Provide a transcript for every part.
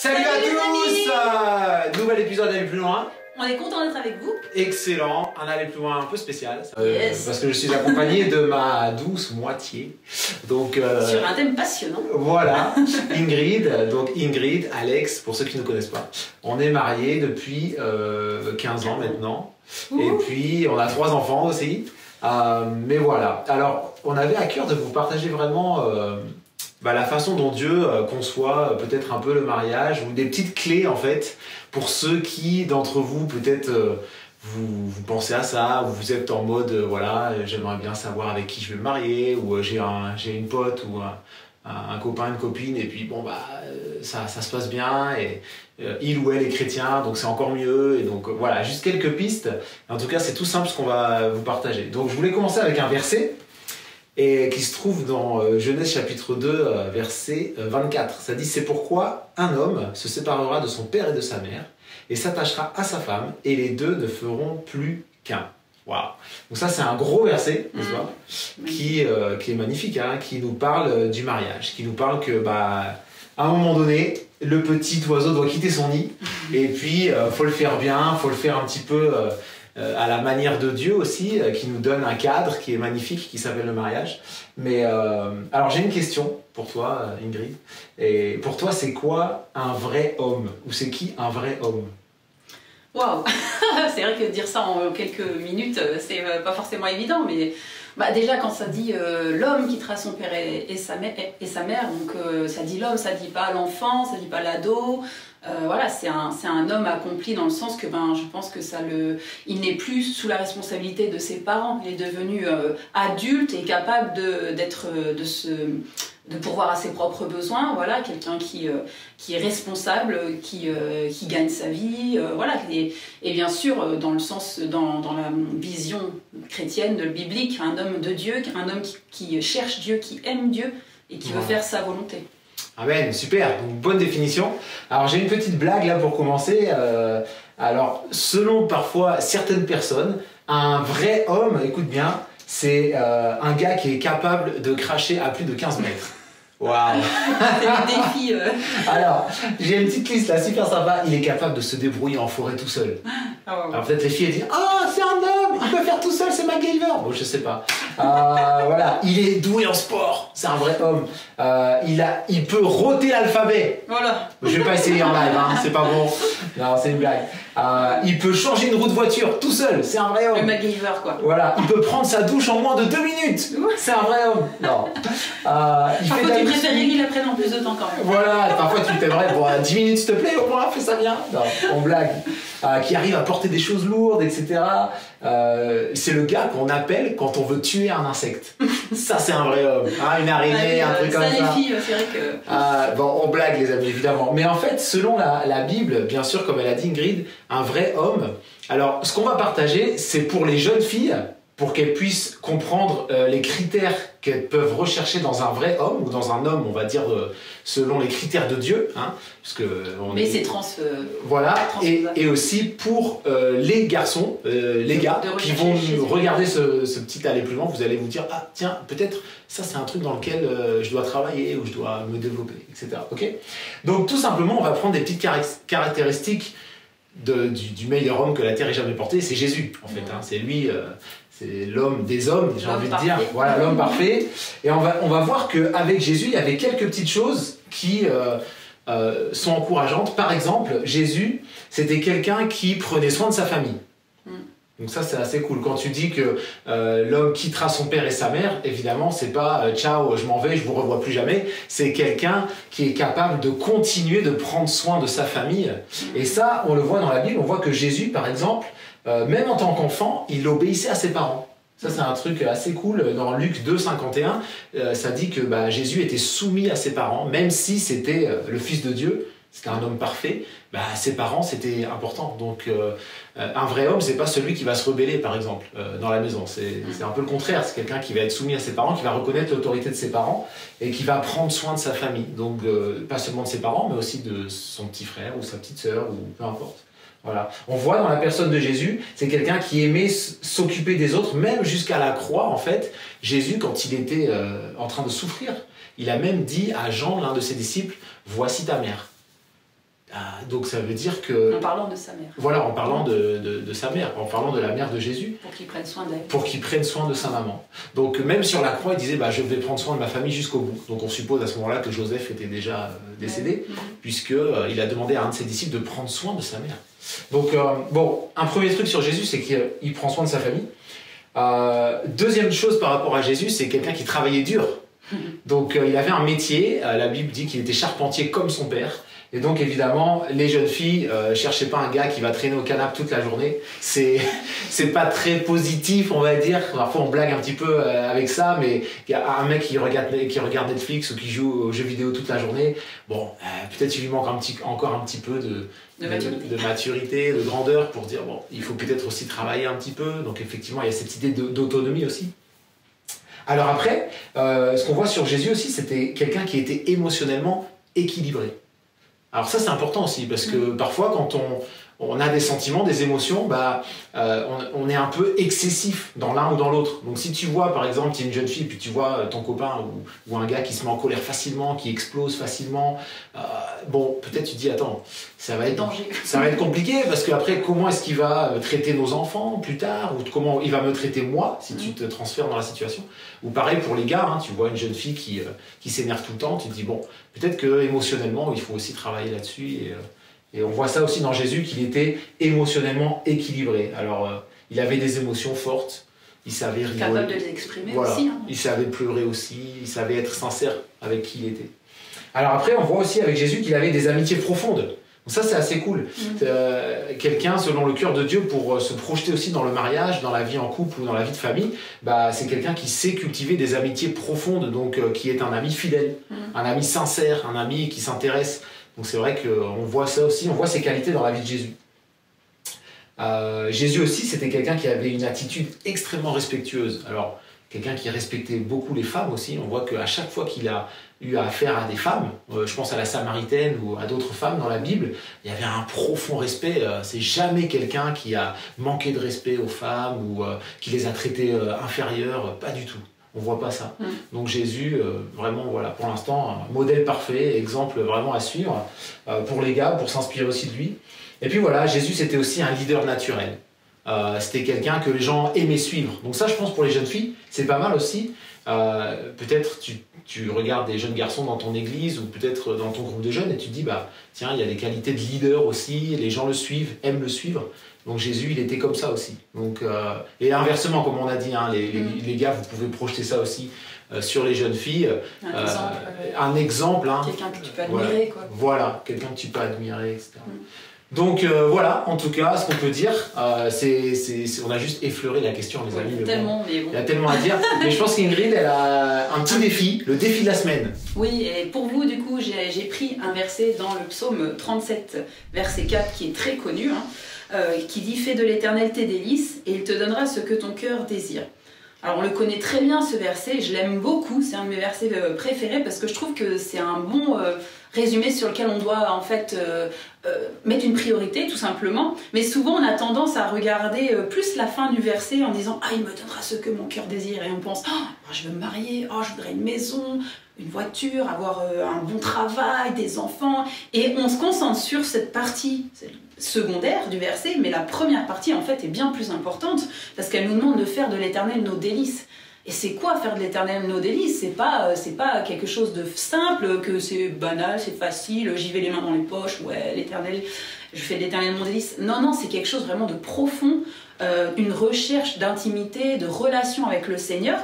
Salut à tous. Nouvel épisode d'Aller plus loin. On est content d'être avec vous. Excellent, un aller plus loin un peu spécial. Yes. Parce que je suis accompagné de ma douce moitié. Donc, sur un thème passionnant. Voilà, Ingrid. Donc Ingrid, Alex, pour ceux qui ne connaissent pas. On est mariés depuis 15 ans maintenant. Ouh. Et puis on a 3 enfants aussi. Mais voilà, alors on avait à cœur de vous partager vraiment la façon dont Dieu conçoit peut-être un peu le mariage, ou des petites clés en fait, pour ceux qui d'entre vous peut-être vous pensez à ça, ou vous êtes en mode voilà, j'aimerais bien savoir avec qui je vais me marier, ou j'ai une pote ou un copain, une copine, et puis bon ça se passe bien, et il ou elle est chrétien, donc c'est encore mieux, et donc voilà, juste quelques pistes. En tout cas, c'est tout simple ce qu'on va vous partager. Donc je voulais commencer avec un verset, et qui se trouve dans Genèse chapitre 2, verset 24. Ça dit « C'est pourquoi un homme se séparera de son père et de sa mère, et s'attachera à sa femme, et les deux ne feront plus qu'un. » Waouh. Donc ça, c'est un gros verset, n'est-ce pas, qui est magnifique, hein, qui nous parle du mariage, qui nous parle que, à un moment donné, le petit oiseau doit quitter son nid, et puis faut le faire bien, faut le faire un petit peu à la manière de Dieu aussi, qui nous donne un cadre qui est magnifique, qui s'appelle le mariage. Mais alors j'ai une question pour toi, Ingrid. Et pour toi, c'est quoi un vrai homme? Ou c'est qui un vrai homme? Waouh. C'est vrai que dire ça en quelques minutes, c'est pas forcément évident, mais déjà quand ça dit l'homme quittera son père et sa mère, donc ça dit l'homme, ça dit pas l'enfant, ça dit pas l'ado. Voilà, c'est un homme accompli dans le sens que je pense que il n'est plus sous la responsabilité de ses parents. Il est devenu adulte et capable de pourvoir à ses propres besoins. Voilà, quelqu'un qui est responsable, qui gagne sa vie. Voilà, et bien sûr dans la vision chrétienne, biblique, un homme de Dieu, un homme qui cherche Dieu, qui aime Dieu et qui veut faire sa volonté. Amen, super, donc bonne définition. Alors j'ai une petite blague là pour commencer. Alors selon parfois certaines personnes, un vrai homme, écoute bien, c'est un gars qui est capable de cracher à plus de 15 mètres. Waouh. C'est le défi. Alors, j'ai une petite liste là, super sympa. Il est capable de se débrouiller en forêt tout seul. Oh. Alors peut-être les filles elles disent « Ah, c'est un homme, il peut faire tout seul, c'est MacGyver !» Bon, je sais pas. Voilà, il est doué en sport, c'est un vrai homme. Il peut rôter l'alphabet. Voilà. Je vais pas essayer en live, hein, c'est pas bon. Non, c'est une blague. Il peut changer une roue de voiture tout seul, c'est un vrai homme. Le MacGyver, quoi. Voilà, il peut prendre sa douche en moins de 2 minutes, c'est un vrai homme. Non. Parfois, tu préférais qu'il la prenne en plus de temps quand même. Voilà, parfois tu t'aimerais pour 10 minutes, s'il te plaît, au moins, fais ça bien. Non, on blague. Qui arrive à porter des choses lourdes, etc. C'est le gars qu'on appelle quand on veut tuer un insecte. Ça, c'est un vrai homme. Une araignée, un truc comme ça. Les filles, c'est vrai que... Bon, on blague, les amis, évidemment. Mais en fait, selon la Bible, bien sûr, comme elle a dit Ingrid, un vrai homme. Alors, ce qu'on va partager, c'est pour les jeunes filles, pour qu'elles puissent comprendre les critères qu'elles peuvent rechercher dans un vrai homme, ou dans un homme, on va dire, selon les critères de Dieu. Hein, parce que mais c'est voilà, et aussi pour les garçons, les gars, qui vont regarder ce petit aller plus loin, vous allez vous dire, ah tiens, peut-être ça c'est un truc dans lequel je dois travailler, ou je dois me développer, etc. Okay, donc tout simplement, on va prendre des petites caractéristiques du meilleur homme que la terre ait jamais porté. C'est Jésus, en fait. Hein, c'est lui, c'est l'homme des hommes, j'ai envie de dire. Voilà, l'homme parfait. Et on va voir qu'avec Jésus, il y avait quelques petites choses qui sont encourageantes. Par exemple, Jésus, c'était quelqu'un qui prenait soin de sa famille. Donc ça, c'est assez cool. Quand tu dis que l'homme quittera son père et sa mère, évidemment, c'est pas ciao, je m'en vais, je vous revois plus jamais. C'est quelqu'un qui est capable de continuer de prendre soin de sa famille. Et ça, on le voit dans la Bible. On voit que Jésus, par exemple, même en tant qu'enfant, il obéissait à ses parents. Ça, c'est un truc assez cool. Dans Luc 2, 51, ça dit que Jésus était soumis à ses parents, même si c'était le Fils de Dieu. C'était un homme parfait, ses parents c'était important. Donc un vrai homme, c'est pas celui qui va se rebeller par exemple dans la maison. C'est un peu le contraire, c'est quelqu'un qui va être soumis à ses parents, qui va reconnaître l'autorité de ses parents et qui va prendre soin de sa famille. Donc pas seulement de ses parents, mais aussi de son petit frère ou sa petite sœur ou peu importe. Voilà. On voit dans la personne de Jésus, c'est quelqu'un qui aimait s'occuper des autres, même jusqu'à la croix en fait. Jésus, quand il était en train de souffrir, il a même dit à Jean, l'un de ses disciples, « Voici ta mère ». Donc ça veut dire que... En parlant de sa mère. Voilà, en parlant de sa mère, en parlant de la mère de Jésus. Pour qu'il prenne soin d'elle. Pour qu'il prenne soin de sa maman. Donc même sur la croix, il disait, je vais prendre soin de ma famille jusqu'au bout. Donc on suppose à ce moment-là que Joseph était déjà décédé, puisqu'il a demandé à un de ses disciples de prendre soin de sa mère. Donc un premier truc sur Jésus, c'est qu'il prend soin de sa famille. Deuxième chose par rapport à Jésus, c'est quelqu'un qui travaillait dur. Donc il avait un métier, la Bible dit qu'il était charpentier comme son père. Et donc évidemment, les jeunes filles, cherchez pas un gars qui va traîner au canapé toute la journée. C'est pas très positif, on va dire. Parfois on blague un petit peu avec ça, mais il y a un mec qui regarde Netflix ou qui joue aux jeux vidéo toute la journée. Bon, peut-être qu'il lui manque encore un petit peu de maturité, de grandeur pour dire bon, il faut peut-être aussi travailler un petit peu. Donc effectivement, il y a cette idée d'autonomie aussi. Alors après, ce qu'on voit sur Jésus aussi, c'était quelqu'un qui était émotionnellement équilibré. Alors ça c'est important aussi, parce que parfois quand on a des sentiments, des émotions, on est un peu excessif dans l'un ou dans l'autre. Donc si tu vois par exemple, tu es une jeune fille, puis tu vois ton copain ou un gars qui se met en colère facilement, qui explose facilement, peut-être tu te dis attends, ça va être compliqué, parce qu'après comment est-ce qu'il va traiter nos enfants plus tard, ou comment il va me traiter moi si tu te transfères dans la situation. Ou pareil pour les gars, tu vois une jeune fille qui s'énerve tout le temps, tu te dis bon, peut-être que émotionnellement il faut aussi travailler là-dessus. Et on voit ça aussi dans Jésus, qu'il était émotionnellement équilibré. Alors, il avait des émotions fortes, il savait rigoler. Capable de les exprimer aussi. Il savait pleurer aussi, il savait être sincère avec qui il était. Alors après, on voit aussi avec Jésus qu'il avait des amitiés profondes. Donc ça, c'est assez cool. Quelqu'un, selon le cœur de Dieu, pour se projeter aussi dans le mariage, dans la vie en couple ou dans la vie de famille, c'est quelqu'un qui sait cultiver des amitiés profondes, donc qui est un ami fidèle, un ami sincère, un ami qui s'intéresse. Donc c'est vrai qu'on voit ça aussi, on voit ses qualités dans la vie de Jésus. Jésus aussi, c'était quelqu'un qui avait une attitude extrêmement respectueuse. Alors, quelqu'un qui respectait beaucoup les femmes aussi. On voit qu'à chaque fois qu'il a eu affaire à des femmes, je pense à la Samaritaine ou à d'autres femmes dans la Bible, il y avait un profond respect. C'est jamais quelqu'un qui a manqué de respect aux femmes ou qui les a traitées inférieures, pas du tout. On voit pas ça. Donc Jésus, vraiment, voilà, pour l'instant, un modèle parfait, exemple vraiment à suivre pour les gars, pour s'inspirer aussi de lui. Et puis voilà, Jésus, c'était aussi un leader naturel. C'était quelqu'un que les gens aimaient suivre. Donc ça, je pense, pour les jeunes filles, c'est pas mal aussi. Peut-être tu regardes des jeunes garçons dans ton église ou peut-être dans ton groupe de jeunes et tu te dis, tiens, il y a des qualités de leader aussi, les gens le suivent, aiment le suivre. Donc Jésus, il était comme ça aussi. Donc, et inversement, comme on a dit, les gars, vous pouvez projeter ça aussi sur les jeunes filles. Un exemple. Quelqu'un que tu peux admirer. Quoi. Voilà, quelqu'un que tu peux admirer, etc. Donc voilà, en tout cas, ce qu'on peut dire, on a juste effleuré la question, les amis. Il y a tellement à dire. Mais je pense qu'Ingrid, elle a un petit défi, le défi de la semaine. Oui, et pour vous, du coup, j'ai pris un verset dans le psaume 37, verset 4, qui est très connu, qui dit « Fais de l'Éternel tes délices, et il te donnera ce que ton cœur désire ». Alors on le connaît très bien ce verset, je l'aime beaucoup, c'est un de mes versets préférés parce que je trouve que c'est un bon résumé sur lequel on doit en fait mettre une priorité tout simplement. Mais souvent on a tendance à regarder plus la fin du verset en disant « Ah, il me donnera ce que mon cœur désire » et on pense « Oh, je veux me marier, oh, je voudrais une maison, une voiture, avoir un bon travail, des enfants » et on se concentre sur cette partie secondaire du verset, mais la première partie en fait est bien plus importante parce qu'elle nous demande de faire de l'Éternel nos délices. Et c'est quoi faire de l'Éternel nos délices? C'est pas quelque chose de simple, que c'est banal, c'est facile, j'y vais les mains dans les poches, ouais, l'Éternel, je fais de l'Éternel mon délice. Non, non, c'est quelque chose vraiment de profond, une recherche d'intimité, de relation avec le Seigneur.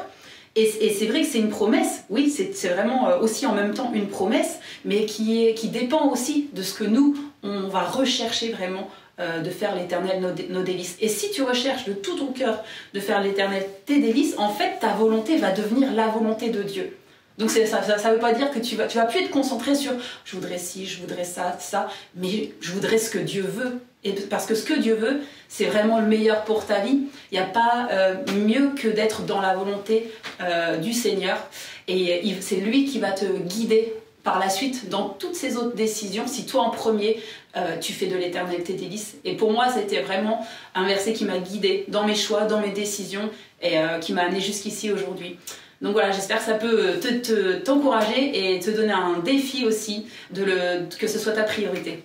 Et c'est vrai que c'est une promesse, oui, c'est vraiment aussi en même temps une promesse, mais qui dépend aussi de ce que nous, on va rechercher vraiment de faire l'Éternel nos délices. Et si tu recherches de tout ton cœur de faire l'Éternel tes délices, en fait, ta volonté va devenir la volonté de Dieu. Donc ça veut pas dire que tu vas plus être concentré sur « je voudrais ci, je voudrais ça, mais je voudrais ce que Dieu veut ». Et parce que ce que Dieu veut, c'est vraiment le meilleur pour ta vie. Il n'y a pas mieux que d'être dans la volonté du Seigneur. Et c'est lui qui va te guider par la suite dans toutes ces autres décisions, si toi en premier, tu fais de l'Éternel tes délices. Et pour moi, c'était vraiment un verset qui m'a guidée dans mes choix, dans mes décisions, et qui m'a amenée jusqu'ici aujourd'hui. Donc voilà, j'espère que ça peut t'encourager et te donner un défi aussi, que ce soit ta priorité.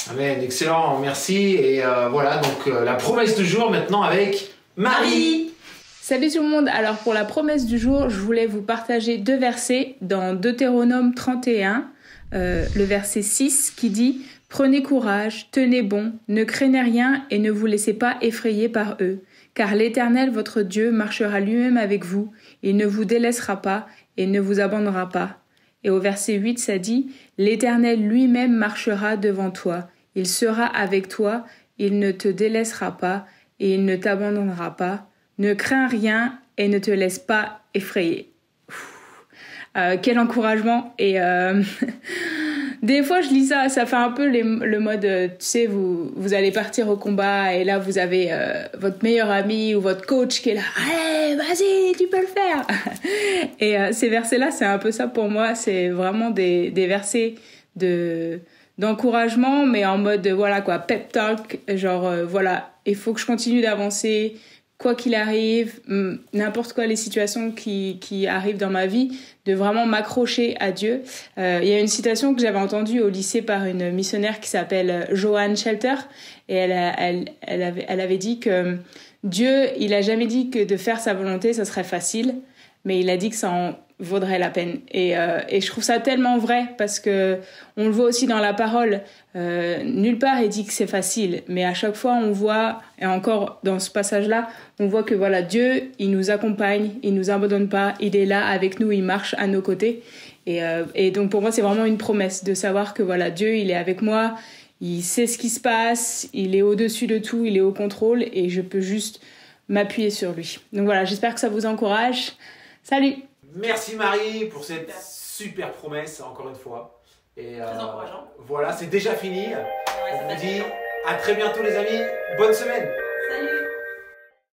Amen, excellent, merci. Et voilà, donc la promesse du jour maintenant avec Marie. Salut tout le monde, alors pour la promesse du jour, je voulais vous partager 2 versets dans Deutéronome 31, le verset 6 qui dit « Prenez courage, tenez bon, ne craignez rien et ne vous laissez pas effrayer par eux, car l'Éternel votre Dieu marchera lui-même avec vous, il ne vous délaissera pas et ne vous abandonnera pas. » Et au verset 8, ça dit « L'Éternel lui-même marchera devant toi, il sera avec toi, il ne te délaissera pas et il ne t'abandonnera pas. Ne crains rien et ne te laisse pas effrayer. » Quel encouragement. Et des fois je lis ça, ça fait un peu le mode, tu sais, vous allez partir au combat et là vous avez votre meilleur ami ou votre coach qui est là, allez vas-y tu peux le faire. Et ces versets là c'est un peu ça pour moi, c'est vraiment des versets d'encouragement, mais en mode voilà quoi, pep talk, genre voilà, il faut que je continue d'avancer quoi qu'il arrive, n'importe quoi les situations qui arrivent dans ma vie, de vraiment m'accrocher à Dieu. Il y a une citation que j'avais entendue au lycée par une missionnaire qui s'appelle Joanne Shelter, et elle avait dit que Dieu, il a jamais dit que de faire sa volonté, ça serait facile, mais il a dit que ça en vaudrait la peine. Et je trouve ça tellement vrai, parce que on le voit aussi dans la parole. Nulle part il dit que c'est facile, mais à chaque fois on voit, et encore dans ce passage-là, on voit que voilà, Dieu, il nous accompagne, il nous abandonne pas, il est là avec nous, il marche à nos côtés. Et donc pour moi c'est vraiment une promesse de savoir que voilà, Dieu, il est avec moi, il sait ce qui se passe, il est au-dessus de tout, il est au contrôle, et je peux juste m'appuyer sur lui. Donc voilà, j'espère que ça vous encourage. Salut! Merci Marie pour cette super promesse, encore une fois. Et très encourageant. Voilà, c'est déjà fini. Ouais, on vous dit à très bientôt les amis. Bonne semaine. Salut.